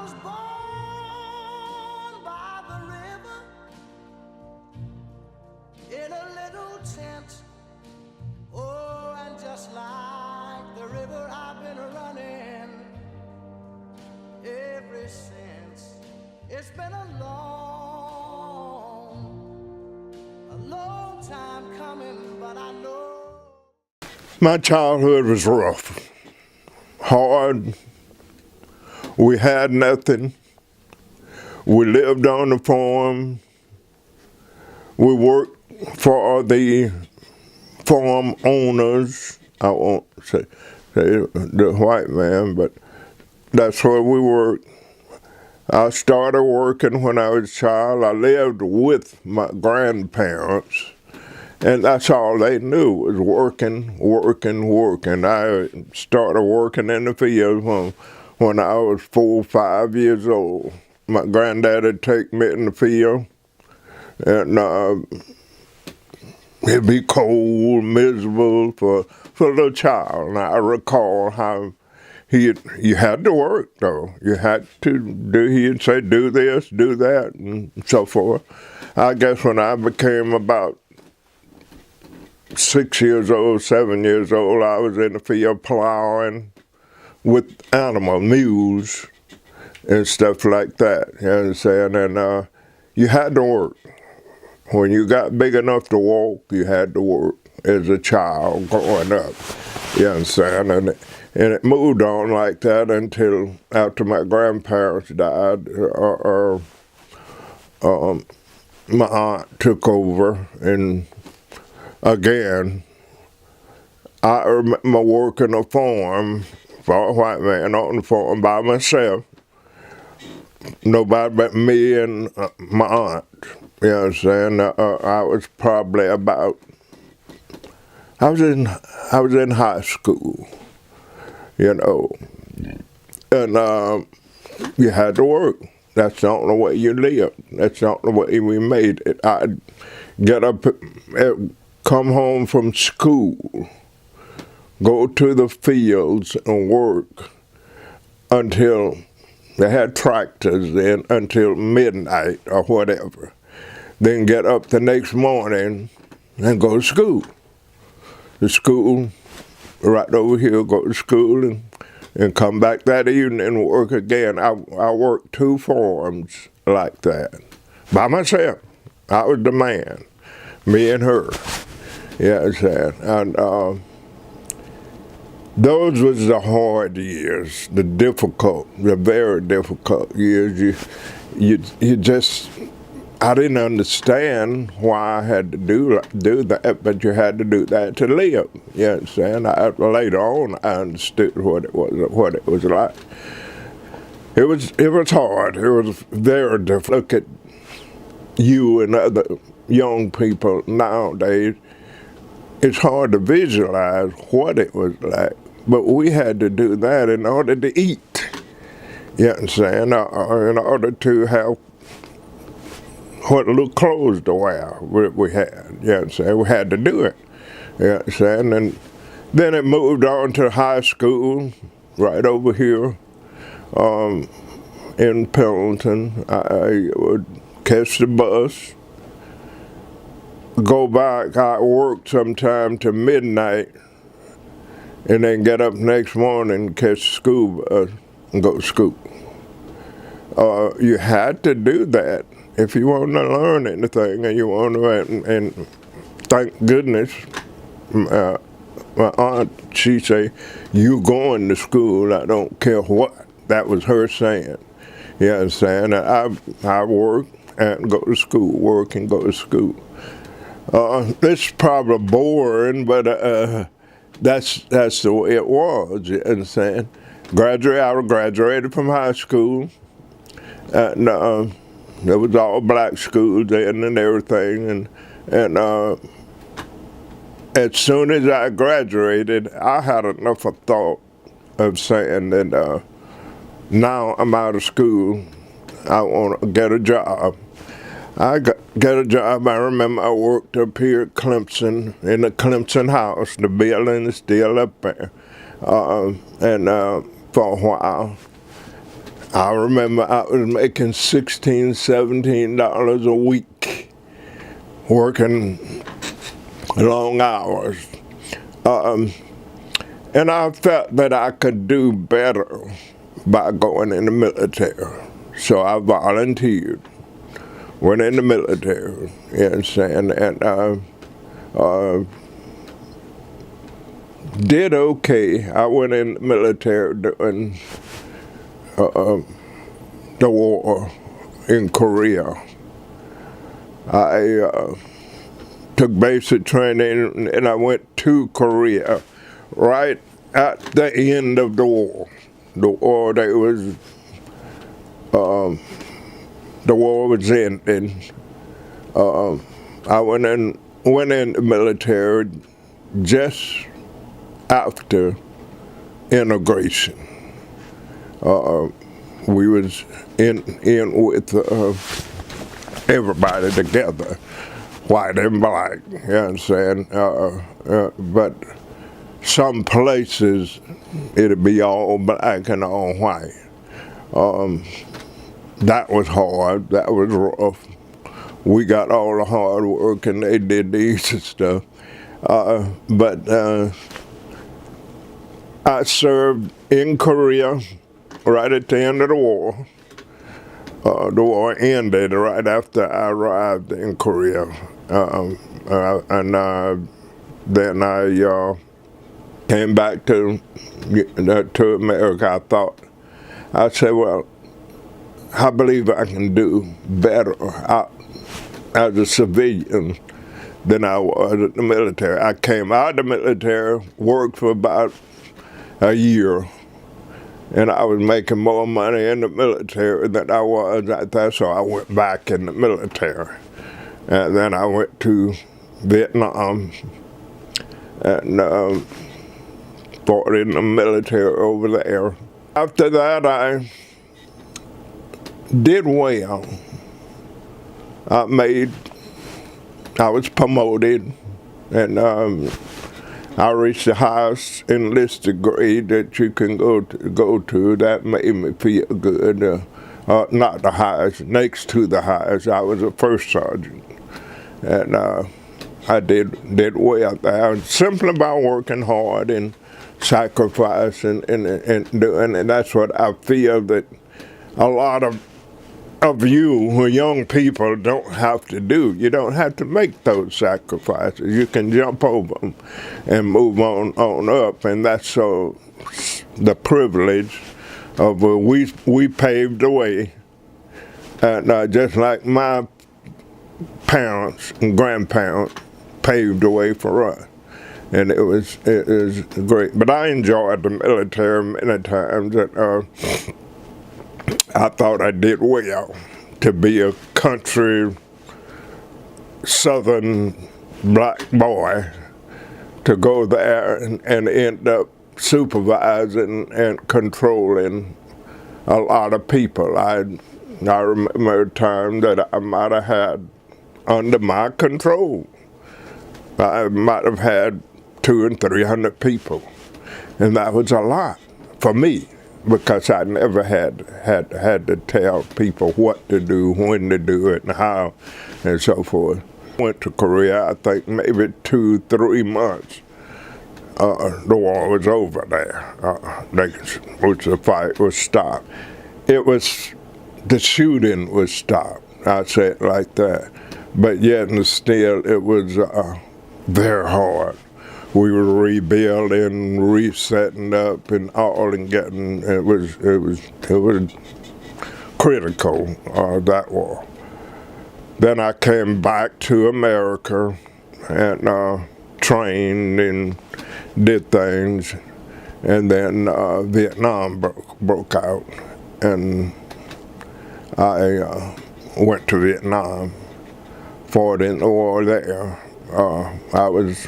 was born by the river in a little tent. Oh, and just like the river, I've been running ever since. It's been a long time coming, but I know. My childhood was rough, hard. We had nothing. We lived on the farm. We worked for the farm owners. I won't say the white man, but that's where we worked. I started working when I was a child. I lived with my grandparents, and that's all they knew was working, working, working. I started working in the field when I was 4 or 5 years old. My granddad would take me in the field, and it'd be cold, miserable for a little child. And I recall how you had to work, though. You had to do, he'd say, do this, do that, and so forth. I guess when I became about 6 years old, 7 years old, I was in the field plowing with animal mules and stuff like that, you understand? And you had to work. When you got big enough to walk, you had to work as a child growing up, you understand? And it moved on like that until after my grandparents died, my aunt took over, and again, I remember working a farm for a white man on the farm by myself. Nobody but me and my aunt. You know what I'm saying? I was probably about, I was in high school, you know, and you had to work. That's the only way you lived. That's the only way we made it. I'd get up, come home from school, go to the fields and work until they had tractors then, until midnight or whatever. Then get up the next morning and go to school. The school right over here, go to school and come back that evening and work again. I worked 2 farms like that by myself. I was the man, me and her. Yeah, and those was the hard years, the very difficult years. You just, I didn't understand why I had to do that, but you had to do that to live. You understand? Later on, I understood what it was like. It was hard. It was very difficult. Look at you and other young people nowadays. It's hard to visualize what it was like, but we had to do that in order to eat. You understand? In order to have what little clothes to wear we had. You understand? We had to do it. You understand? And then it moved on to high school, right over here in Pendleton. I would catch the bus, go back. I worked sometime to midnight, and then get up next morning, catch the school bus, and go to school. You had to do that if you want to learn anything, and you want to. And thank goodness, my aunt, she say, "You going to school? I don't care what." That was her saying. You understand? I work and go to school, work and go to school. It's probably boring, but that's the way it was. You understand? I graduated from high school, and there was all black schools then and everything, and as soon as I graduated, I had enough of thought of saying that now I'm out of school, I want to get a job. I got a job. I remember I worked up here at Clemson, in the Clemson house. The building is still up there. And for a while. I remember I was making $16, $17 a week, working long hours. And I felt that I could do better by going in the military. So I volunteered, went in the military, you know what I'm saying, and did okay. I went in the military during the war in Korea. I took basic training and I went to Korea right at the end of the war. The war that was, the war was ending. I went in the military just after integration. We was in with everybody together, white and black, you know what I'm saying? But some places it'd be all black and all white. That was hard, that was rough. We got all the hard work and they did the easy stuff. But I served in Korea right at the end of the war. The war ended right after I arrived in Korea. Then I came back to America. I said, well, I believe I can do better as a civilian than I was in the military. I came out of the military, worked for about a year, and I was making more money in the military than I was at that, so I went back in the military. And then I went to Vietnam and fought in the military over there. After that, I did well. I was promoted, and I reached the highest enlisted grade that you can go to. That made me feel good. Not the highest, next to the highest. I was a first sergeant, and I did well there. Simply by working hard and sacrificing and doing, and that's what I feel that a lot of you young people don't have to do. You don't have to make those sacrifices. You can jump over them and move on up, and that's the privilege of we paved the way, and just like my parents and grandparents paved the way for us, and it was great. But I enjoyed the military many times. I thought I did well to be a country southern black boy, to go there and end up supervising and controlling a lot of people. I remember a time that I might have had under my control. I might have had 200 and 300 people, and that was a lot for me, because I never had to tell people what to do, when to do it, and how, and so forth. Went to Korea, I think maybe 2-3 months. The war was over there, which the fight was stopped. The shooting was stopped, I say it like that. But yet and still, it was very hard. We were rebuilding, resetting up, and all, and getting. It was critical, that war. Then I came back to America and trained and did things, and then Vietnam broke out, and I went to Vietnam, fought in the war there. I was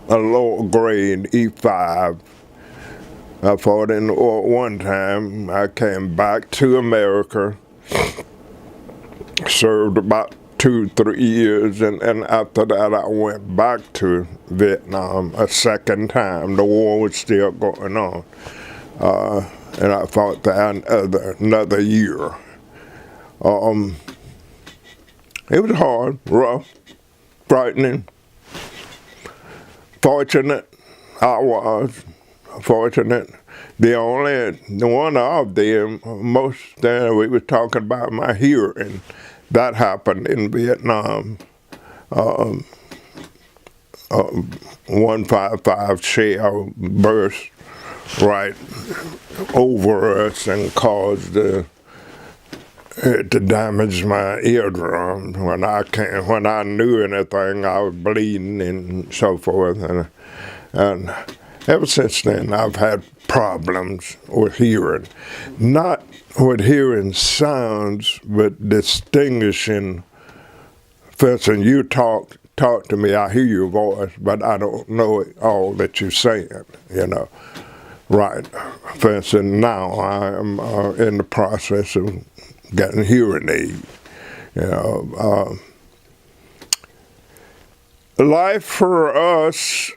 a lower grade, E5. I fought in the war one time. I came back to America, served about 2-3 years, and after that I went back to Vietnam a second time. The war was still going on. and I fought that another year. It was hard, rough, frightening. Fortunate, I was fortunate. The one of them, we was talking about my hearing. That happened in Vietnam. 155 shell burst right over us and caused it to damage my eardrum. When I knew anything, I was bleeding and so forth. And ever since then, I've had problems with hearing. Not with hearing sounds, but distinguishing. First, when you talk to me, I hear your voice, but I don't know all that you're saying, Right. For instance, now I am in the process of getting hearing aids. Life for us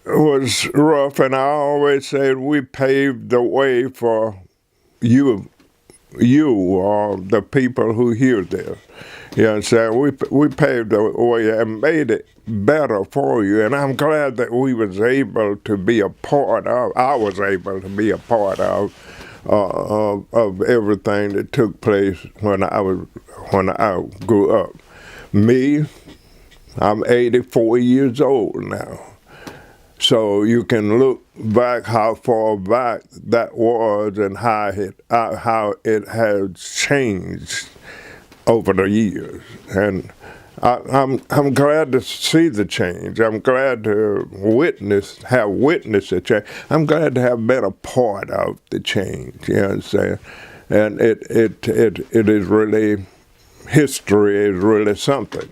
was rough, and I always said we paved the way for you or the people who hear this. You know what I'm saying? We paved the way and made it better for you, and I'm glad that we was able to be a part of. I was able to be a part of everything that took place when I grew up. Me, I'm 84 years old now. So you can look back how far back that was and how it has changed over the years. And I'm glad to see the change. I'm glad to have witnessed the change. I'm glad to have been a part of the change. You know what I'm saying? And it is really, history is really something.